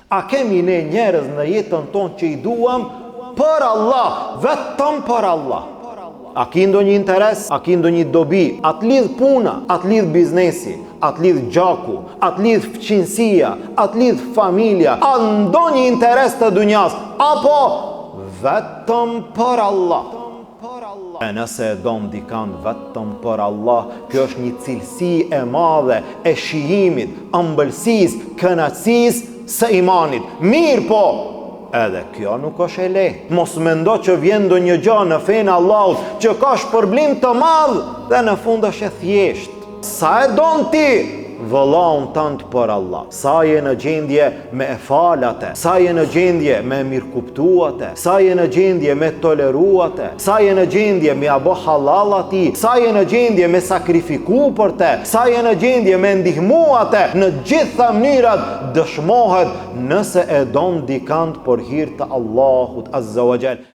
A kemi ne njerëz në jetën tonë që i duam për Allah, vetëm për Allah? A ki ndonjë interes, a ki ndonjë dobi, atë lidh puna, atë lidh biznesi, atë lidh gjaku, atë lidh fqinësia, atë lidh familja, a ndonjë interes të dunjas, apo vetëm për Allah? E nëse e dom dikan vetëm për Allah, kjo është një cilësi e madhe e shijimit, ëmbëlsis, kënaqësis së imanit. Mirë po, edhe kjo nuk është e lehtë. Mos mendo që vjen ndonjë gjë në fenë e Allahut që ka shpërblim të madh dhe në fund është e thjeshtë. Sa e don ti vëllaun tënd për Allah, sa je në gjendje me e falate, sa je në gjendje me mirëkuptuate, sa je në gjendje me toleruate, sa je në gjendje me abo halal ati, sa je në gjendje me sakrifiku për te, sa je në gjendje me ndihmuate, në gjitha mënyrat dëshmohet nëse e don dikant për hir të Allahut Azza wa Jall.